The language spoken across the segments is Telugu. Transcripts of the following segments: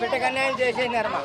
బిడ్డకు అన్యాయం చేసేసినారు మా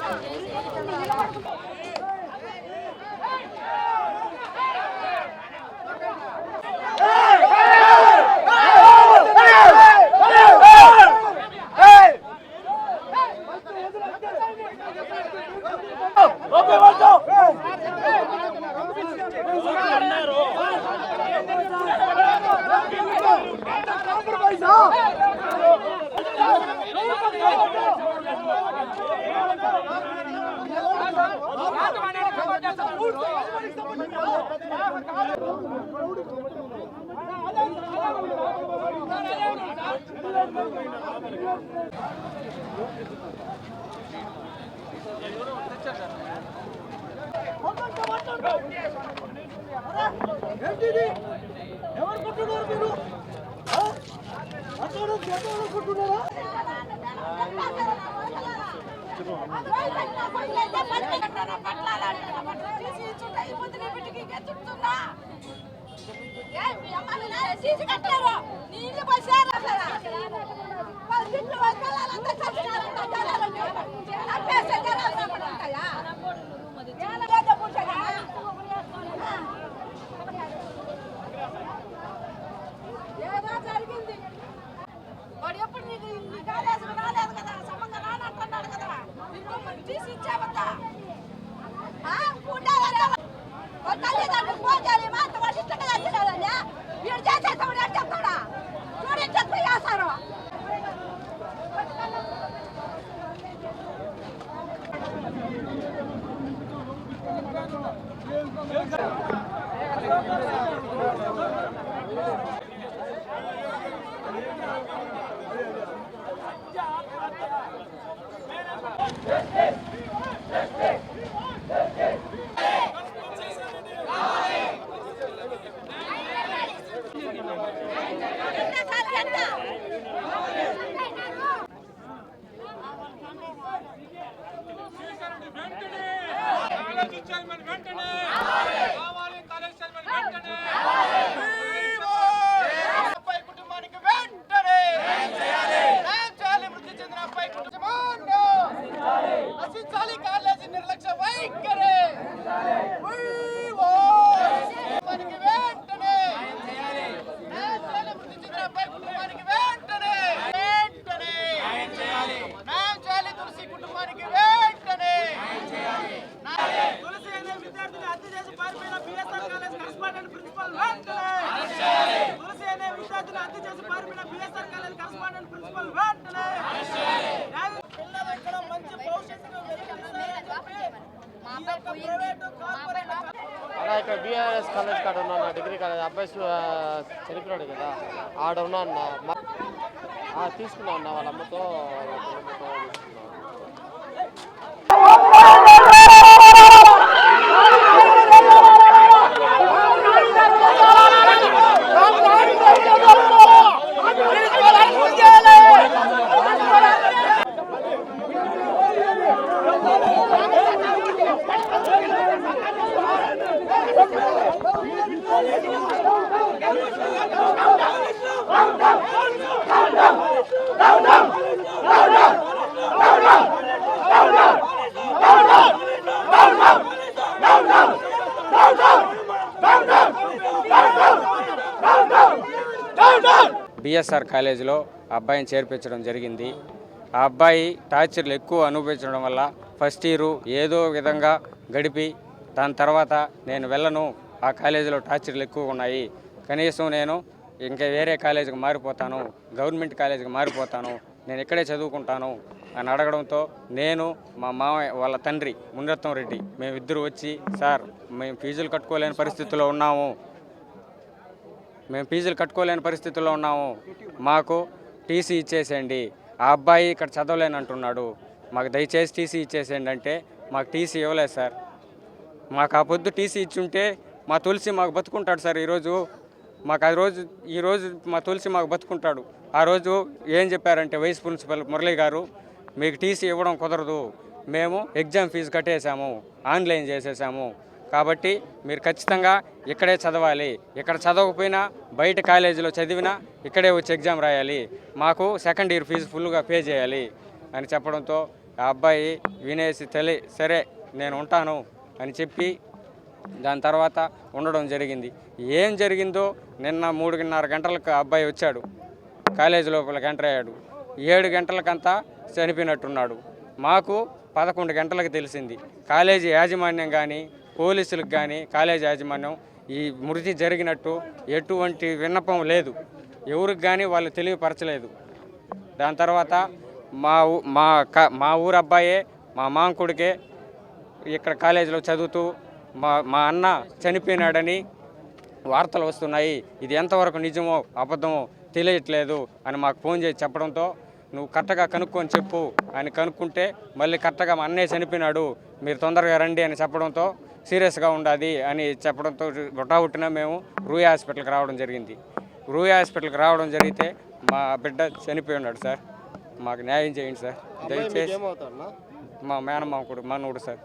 ఎవరు కొట్టున్నారు మీరు కొట్టున్నారా వాడు ఎప్పుడు నీకు రాలేదు కదా సమంగా రానంటున్నాడు కదా తీసి ఇచ్చావద్దా తల్లిదండ్రులు ఫోన్ చేయాలి మాట వాడు ఇష్టంగా వచ్చినాడని వీడు చేసేస్తాడు అని చెప్తాడా చూడించే చేస్తారు ఇక్కడ బీఆర్ఎస్ కాలేజ్ కాడ ఉన్నా డిగ్రీ కాలేజ్ అబ్బాయి చనిపోయాడు కదా ఆడ ఉన్నా అన్న తీసుకున్నా అన్న వాళ్ళ అమ్మతో బిఎస్ఆర్ కాలేజీలో అబ్బాయిని చేర్పించడం జరిగింది. ఆ అబ్బాయి టార్చర్లు ఎక్కువ అనుభవించడం వల్ల ఫస్ట్ ఇయర్ ఏదో విధంగా గడిపి దాని తర్వాత నేను వెళ్ళను, ఆ కాలేజీలో టార్చర్లు ఎక్కువ ఉన్నాయి, కనీసం నేను ఇంకా వేరే కాలేజీకి మారిపోతాను, గవర్నమెంట్ కాలేజీకి మారిపోతాను, నేను ఇక్కడే చదువుకుంటాను అని అడగడంతో నేను మా మామయ్య వాళ్ళ తండ్రి మునిరత్నం రెడ్డి మేమిద్దరు వచ్చి సార్ మేము ఫీజులు కట్టుకోలేని పరిస్థితిలో ఉన్నాము, మేము ఫీజులు కట్టుకోలేని పరిస్థితుల్లో ఉన్నాము, మాకు టీసీ ఇచ్చేసేయండి, ఆ అబ్బాయి ఇక్కడ చదవలేని అంటున్నాడు, మాకు దయచేసి టీసీ ఇచ్చేసేయండి అంటే మాకు టీసీ ఇవ్వలేదు సార్. మాకు ఆ పొద్దు టీసీ ఇచ్చుంటే మా తులసి మాకు బతుకుంటాడు సార్. మాకు ఈరోజు మా తులసి మాకు బతుకుంటాడు. ఆ రోజు ఏం చెప్పారంటే వైస్ ప్రిన్సిపల్ మురళి గారు, మీకు టీసీ ఇవ్వడం కుదరదు, మేము ఎగ్జామ్ ఫీజు కట్టేశాము, ఆన్లైన్ చేసేసాము, కాబట్టి మీరు ఖచ్చితంగా ఇక్కడే చదవాలి, ఇక్కడ చదవకపోయినా బయట కాలేజీలో చదివినా ఇక్కడే వచ్చి ఎగ్జామ్ రాయాలి, మాకు సెకండ్ ఇయర్ ఫీజు ఫుల్గా పే చేయాలి అని చెప్పడంతో ఆ అబ్బాయి వినేసి సరే నేను ఉంటాను అని చెప్పి దాని తర్వాత ఉండడం జరిగింది. ఏం జరిగిందో నిన్న 3:30 గంటలకు అబ్బాయి వచ్చాడు, కాలేజీ లోపలికి ఎంటర్ అయ్యాడు, 7 గంటలకంతా చనిపోయినట్టున్నాడు. మాకు 11 గంటలకు తెలిసింది. కాలేజీ యాజమాన్యం కానీ పోలీసులకు కానీ కాలేజీ యాజమాన్యం ఈ మృతి జరిగినట్టు ఎటువంటి విన్నపం లేదు, ఎవరికి కానీ వాళ్ళు తెలియపరచలేదు. దాని తర్వాత మా ఊరు అబ్బాయే, మా మాంకుడికే ఇక్కడ కాలేజీలో చదువుతూ మా అన్న చనిపోయినాడని వార్తలు వస్తున్నాయి, ఇది ఎంతవరకు నిజమో అబద్ధమో తెలియట్లేదు అని మాకు ఫోన్ చేసి చెప్పడంతో నువ్వు కరెక్ట్గా కనుక్కొని చెప్పు అని కనుక్కుంటే మళ్ళీ కరెక్ట్గా మా అన్నయ్య చనిపోయినాడు, మీరు తొందరగా రండి అని చెప్పడంతో సీరియస్గా ఉండాలి అని చెప్పడంతో గుట్టాబుట్టిన మేము రూయ్ హాస్పిటల్కి రావడం జరిగింది. రూయ్ హాస్పిటల్కి రావడం జరిగితే మా బిడ్డ చనిపోయి ఉన్నాడు సార్, మాకు న్యాయం చేయండి సార్ దయచేసి. మా మేనమామకుడు మనవుడు సార్,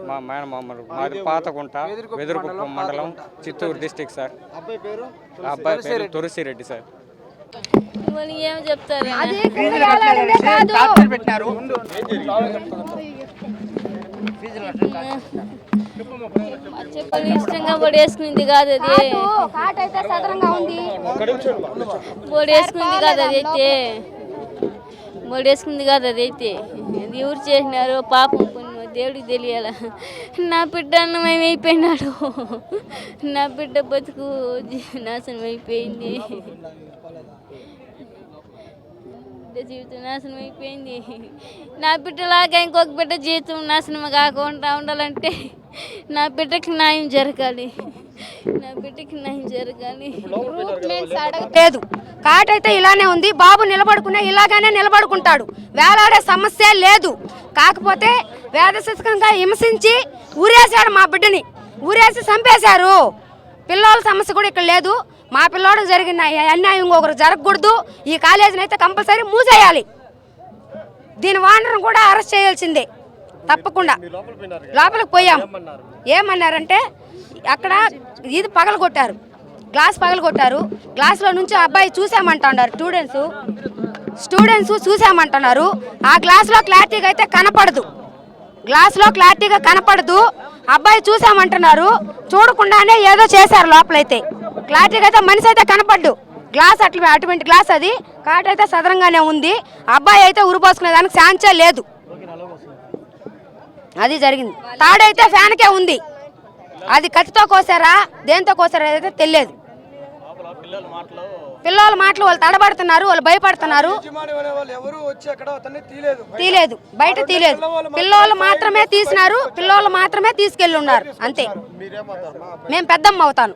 మా మేనమామడు, మాది పాతకుంట, వెదురుకుప్పం మండలం, చిత్తూరు డిస్టిక్ సార్. అబ్బాయి పేరు తులసిరెడ్డి సార్. ఏం చెప్తారు? పెట్టినారు చెప్పలు ఇష్టంగా పడేసుకుంది కాదు, అది పడేసుకుంది కాదు, అదైతే పడేసుకుంది కాదు, అదైతే అది ఎవరు చేసినారో పాపం దేవుడికి తెలియాల. నా బిడ్డ అన్నమయం అయిపోయినాడు, నా బిడ్డ బతుకు నాశనం అయిపోయింది, జీవితం నాశనం అయిపోయింది. నా బిడ్డలాగా ఇంకొక బిడ్డ జీవితం నాశనం కాకుండా ఉండాలంటే నా బిడ్డకి న్యాయం జరగాలి, నా బిడ్డకి న్యాయం జరగాలి. లేదు, కాటైతే ఇలానే ఉంది, బాబు నిలబడుకున్నా ఇలాగానే నిలబడుకుంటాడు, వేలాడే సమస్య లేదు. కాకపోతే వేదశిస్కంగా హింసించి ఊరేసాడు, మా బిడ్డని ఊరేసి చంపేశారు. పిల్లల సమస్య కూడా ఇక్కడ లేదు. మా పిల్లోడికి జరిగిన అన్యాయం ఇంకొకరు జరగకూడదు. ఈ కాలేజీని అయితే కంపల్సరీ మూసేయాలి. దీని ఓనర్ను కూడా అరెస్ట్ చేయాల్సిందే తప్పకుండా. లోపలికి పోయాం, ఏమన్నారంటే అక్కడ ఇది పగలగొట్టారు, గ్లాస్ పగలగొట్టారు, గ్లాస్లో నుంచి అబ్బాయి చూసామంటున్నారు, స్టూడెంట్స్ చూసామంటున్నారు. ఆ గ్లాస్లో క్లారిటీగా అయితే కనపడదు, గ్లాస్లో క్లారిటీగా కనపడదు. అబ్బాయి చూసామంటున్నారు, చూడకుండానే ఏదో చేశారు లోపలైతే. క్లారిటీగా అయితే మనిషి అయితే కనపడ్డు, గ్లాస్ అటువంటి గ్లాస్ అది, కాట్ అయితే సదరంగానే ఉంది. అబ్బాయి అయితే ఉరిపోసుకునే దానికి ఛాన్సే లేదు. అది జరిగింది. తాడైతే ఫ్యాన్కే ఉంది, అది కత్తితో కోసారా దేంతో కోసారా అయితే తెలియదు. పిల్లల మాటలు వాళ్ళు తడబడుతున్నారు, వాళ్ళు భయపడుతున్నారు, తీలేదు, బయట తీలేదు. పిల్లలు మాత్రమే తీసినారు, పిల్లలు మాత్రమే తీసుకెళ్ళి ఉన్నారు అంతే. మేము పెద్దమ్మ అవుతాను.